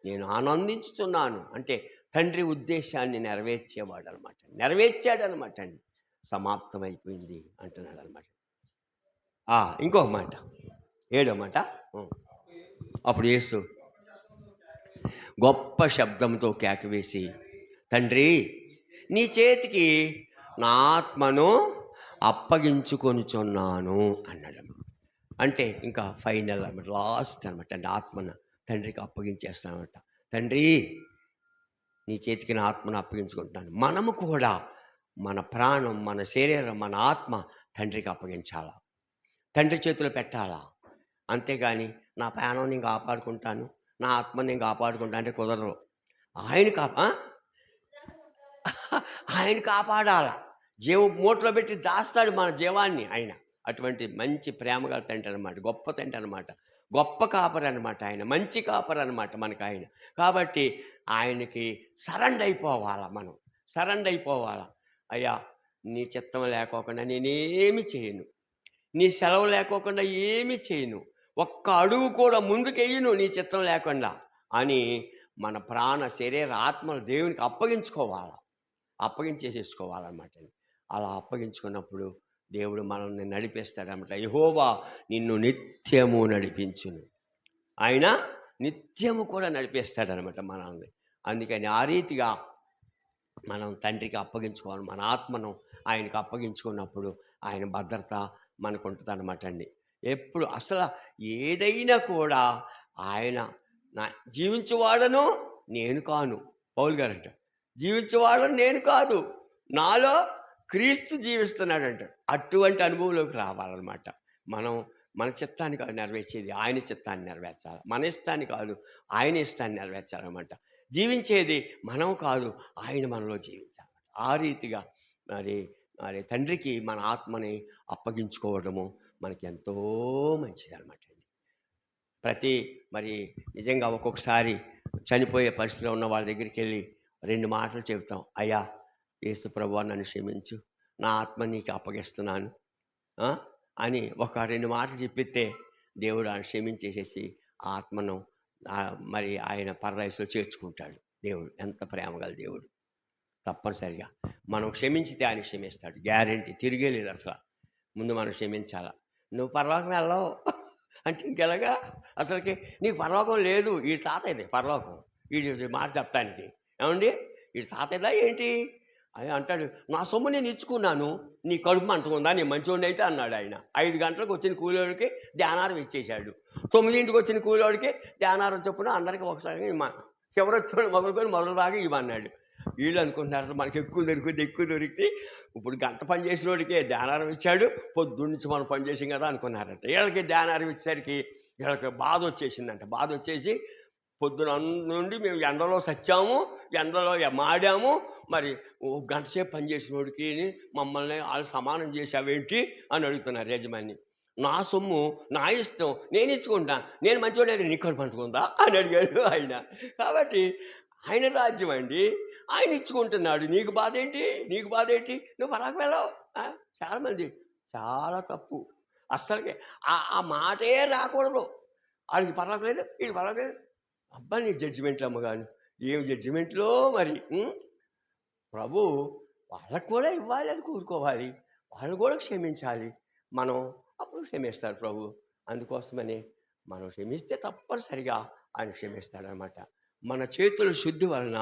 నేను ఆనందించుతున్నాను అంటే తండ్రి ఉద్దేశాన్ని నెరవేర్చేవాడు అనమాట. నెరవేర్చాడు అనమాట అండి. సమాప్తమైపోయింది అంటున్నాడు అనమాట. ఇంకొక మాట, 7వ మాట. అప్పుడు యేసు గొప్ప శబ్దంతో కేకవేసి, తండ్రి నీ చేతికి నా ఆత్మను అప్పగించుకొనుచున్నాను అన్నాడు. అంటే ఇంకా ఫైనల్ అనమాట, లాస్ట్ అనమాట. అంటే ఆత్మను తండ్రికి అప్పగించేస్తానమాట. తండ్రి నీ చేతికి నా ఆత్మను అప్పగించుకుంటున్నాను. మనము కూడా మన ప్రాణం, మన శరీరం, మన ఆత్మ తండ్రికి అప్పగించాలా, తండ్రి చేతిలో పెట్టాలా. అంతేగాని నా ప్రాణం నేను కాపాడుకుంటాను, నా ఆత్మ నేను కాపాడుకుంటాను అంటే కుదరదు. ఆయన కాపాడాల. జీవ మూటలో పెట్టి దాస్తాడు మన జీవాన్ని ఆయన. అటువంటి మంచి ప్రేమగా తండ్రి అనమాట, గొప్ప తండ్రి అనమాట, గొప్ప కాపరి అనమాట ఆయన, మంచి కాపరి అనమాట మనకు ఆయన. కాబట్టి ఆయనకి సరెండర్ అయిపోవాలా, మనం సరెండర్ అయిపోవాలా. అయ్యా నీ చిత్తం లేకోకుండా నేనేమి చేయను, నీ సెలవు లేకోకుండా ఏమి చేయను, ఒక్క అడుగు కూడా ముందుకెయ్యను నీ చిత్తం లేకుండా అని మన ప్రాణ శరీర ఆత్మలు దేవునికి అప్పగించుకోవాలా, అప్పగించేసేసుకోవాలన్నమాట. అలా అప్పగించుకున్నప్పుడు దేవుడు మనల్ని నడిపిస్తాడన్నమాట. యెహోవా నిన్ను నిత్యము నడిపించును. ఆయన నిత్యము కూడా నడిపిస్తాడనమాట మనల్ని. అందుకని ఆ రీతిగా మనం తండ్రికి అప్పగించుకోవాలి. మన ఆత్మను ఆయనకు అప్పగించుకున్నప్పుడు ఆయన భద్రత మనకు ఉంటుంది అనమాట అండి. ఎప్పుడు అసలు ఏదైనా కూడా ఆయన జీవించేవాడను నేను కాను, పౌలు గారు అంటారు. జీవించేవాడను నేను కాదు, నాలో క్రీస్తు జీవిస్తున్నాడంట. అటువంటి అనుభవంలోకి రావాలన్నమాట. మనం మన చిత్తాన్ని కాదు నెరవేర్చేది, ఆయన చిత్తాన్ని నెరవేర్చాలి. మన ఇష్టాన్ని కాదు, ఆయన ఇష్టాన్ని నెరవేర్చాలన్నమాట. జీవించేది మనం కాదు, ఆయన మనలో జీవించాలి. ఆ రీతిగా మరి తండ్రికి మన ఆత్మని అప్పగించుకోవడము మనకి ఎంతో మంచిదన్నమాట అండి. మరి నిజంగా ఒక్కొక్కసారి చనిపోయే పరిస్థితిలో ఉన్న వాళ్ళ దగ్గరికి వెళ్ళి 2 మాటలు చెబుతాం. అయ్యా యేసు ప్రభువా నన్ను క్షమించు, నా ఆత్మ నీకు అప్పగిస్తున్నాను అని ఒక 2 మాటలు చెప్పితే దేవుడు ఆయన క్షమించేసేసి ఆత్మను మరి ఆయన పరదేశంలో చేర్చుకుంటాడు. దేవుడు ఎంత ప్రేమగల దేవుడు. తప్పనిసరిగా మనం క్షమించితే ఆయన క్షమిస్తాడు, గ్యారెంటీ. తిరిగేలేదు అసలు. ముందు మనం క్షమించాలా. నువ్వు పరలోకం వెళ్ళవు అంటే ఇంకెలాగా? అసలుకి నీకు పరలోకం లేదు. ఈ తాతయ్యది పరలోకం. వీడి మాట చెప్తానికి ఏమండి, వీడి తాతయ్యదా ఏంటి అని అంటాడు. నా సొమ్ము నేను ఇచ్చుకున్నాను, నీ కడుపు అంటుకుందా, నేను మంచివాడిని అయితే అన్నాడు ఆయన. 5 గంటలకు వచ్చిన కూలోడికి ధ్యానారం ఇచ్చేశాడు. 9ంటికి వచ్చిన కూలోడికి ధ్యానారం చొప్పున అందరికీ ఒకసారి చివరొచ్చాడు మొదలుకొని మొదలు బాగా ఇవన్నాడు. వీళ్ళు అనుకుంటున్నారు మనకి ఎక్కువ దొరికితే ఇప్పుడు గంట పని చేసిన వాడికే ధ్యానారం ఇచ్చాడు, పొద్దున్న నుంచి మనం పని చేసాం కదా అనుకున్నారట. వీళ్ళకి ధ్యానారం ఇచ్చేసరికి వీళ్ళకి బాధ వచ్చేసిందంట. బాధ వచ్చేసి పొద్దున నుండి మేము ఎండలో సచ్చాము, ఎండలో మాడాము, మరి 1 గంట సేపు పనిచేసిన వాడికి మమ్మల్ని వాళ్ళు సమానం చేసావేంటి అని అడుగుతున్నారు యజమాని. నా సొమ్ము నా ఇష్టం, నేను ఇచ్చుకుంటా, నేను మంచివాడు నీ కడుపు అంటుకుందా అని అడిగాడు ఆయన. కాబట్టి ఆయన రాజ్యం అండి, ఆయన ఇచ్చుకుంటున్నాడు. నీకు బాధ ఏంటి, నీకు బాధ ఏంటి, నువ్వు పరాకు వెళ్ళవు. చాలామంది చాలా తప్పు. అస్సలకే ఆ మాటే రాకూడదు. వాడికి పరాకు లేదు, వీడికి పరాకు లేదు. అబ్బా నీ జడ్జిమెంట్లు అమ్మగాను, ఏం జడ్జిమెంట్లో మరి. ప్రభు వాళ్ళకు కూడా ఇవ్వాలి అని కోరుకోవాలి, వాళ్ళు కూడా క్షమించాలి. మనం అప్పుడు క్షమిస్తారు ప్రభు. అందుకోసమని మనం క్షమిస్తే తప్పనిసరిగా ఆయన క్షమిస్తాడనమాట. మన చేతుల శుద్ధి వలన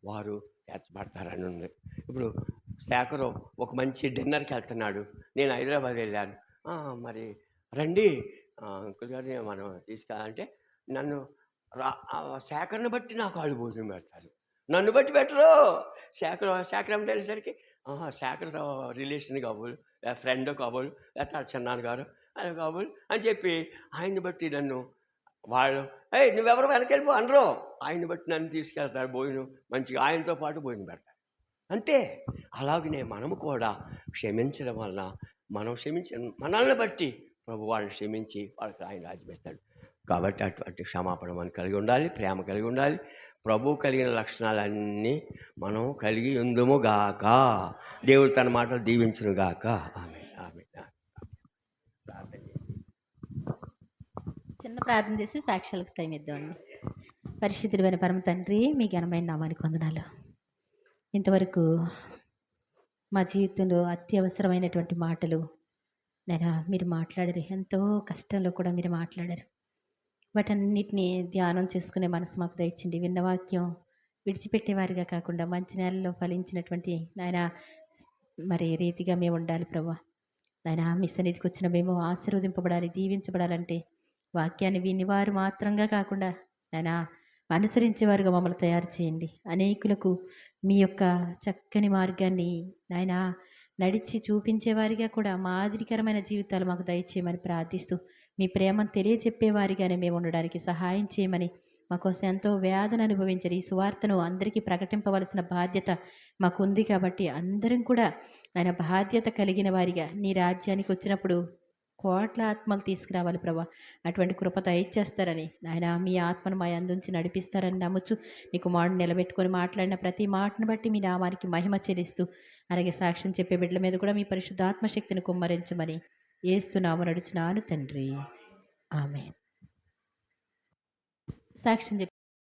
వారు ఏర్పడతారని ఉంది. ఇప్పుడు శేఖరు ఒక మంచి డిన్నర్కి వెళ్తున్నాడు, నేను హైదరాబాద్ వెళ్ళాను. "ఆ, మరి రండి అంకుల్ గారిని మనం తీసుకెళ్ళాలంటే నన్ను శేఖర్ని బట్టి నాకు వాళ్ళు భోజనం పెడతారు, నన్ను బట్టి పెట్టరు. శేఖర్ అంటే వెళ్ళేసరికి శేఖర్ రిలేషన్ కాబోలు, ఫ్రెండ్ కాబోలు, లేకపోతే చిన్నాన్న గారు అది కాబోలు అని చెప్పి ఆయన్ని బట్టి నన్ను వాళ్ళు నువ్వెవరు వెనకెళ్ళిపో అనరు. ఆయన్ని బట్టి నన్ను తీసుకెళ్తారు భోజనం, మంచిగా ఆయనతో పాటు భోజనం పెడతారు. అంతే. అలాగనే మనము కూడా క్షమించడం వలన మనం మనల్ని బట్టి ప్రభు వాళ్ళని క్షమించి వాళ్ళకి ఆయన రాజ్యం ఇస్తాడు. కాబట్టి అటువంటి క్షమాపణ మనం కలిగి ఉండాలి, ప్రేమ కలిగి ఉండాలి. ప్రభు కలిగిన లక్షణాలన్నీ మనం కలిగి ఉందుము గాక. దేవుడు తన మాటలు దీవించును గాక. ఆమె ఆమె ప్రార్థన చేసి చిన్న ప్రార్థన చేసి సాక్ష్యాలకు టైం ఇద్దామండి. పరిశుద్ధుడైన పరమ తండ్రి, మీ ఘనమైన నామానికి వందనాలు. ఇంతవరకు మా జీవితంలో అత్యవసరమైనటువంటి మాటలు నేను మీరు మాట్లాడారు. ఎంతో కష్టంలో కూడా మీరు మాట్లాడారు. వాటన్నిటిని ధ్యానం చేసుకునే మనసు మాకు దయచండి. విన్న వాక్యం విడిచిపెట్టేవారిగా కాకుండా మంచి నేలలో ఫలించినటువంటి నాయన మరి రీతిగా మేము ఉండాలి ప్రభా. నాయన మీ సన్నిధికి వచ్చిన మేము ఆశీర్వదింపబడాలి, దీవించబడాలంటే వాక్యాన్ని వినివారు మాత్రంగా కాకుండా నాయన అనుసరించేవారుగా మమ్మల్ని తయారు చేయండి. అనేకులకు మీ యొక్క చక్కని మార్గాన్ని నాయన నడిచి చూపించేవారిగా కూడా మాదిరికరమైన జీవితాలు మాకు దయచేయమని ప్రార్థిస్తూ, మీ ప్రేమను తెలియచెప్పేవారిగానే మేము ఉండడానికి సహాయం చేయమని, మాకోసం ఎంతో వేదన అనుభవించారు. ఈ సువార్తను అందరికీ ప్రకటింపవలసిన బాధ్యత మాకుంది కాబట్టి అందరం కూడా ఆయన బాధ్యత కలిగిన వారిగా నీ రాజ్యానికి వచ్చినప్పుడు కోట్ల ఆత్మలు తీసుకురావాలి ప్రభా. అటువంటి కృప దయచేస్తారని ఆయన మీ ఆత్మను మా అందుంచి నడిపిస్తారని నమ్ముచు నీ కుమారుడు నిలబెట్టుకొని మాట్లాడిన ప్రతి మాటను బట్టి మీ నామానికి మహిమ చెల్లిస్తూ, అలాగే సాక్ష్యం చెప్పే బిడ్డల మీద కూడా మీ పరిశుద్ధాత్మశక్తిని కుమ్మరించమని యేసునామమున నడుచున్నాను తండ్రి. ఆమేన్. సాక్ష్యం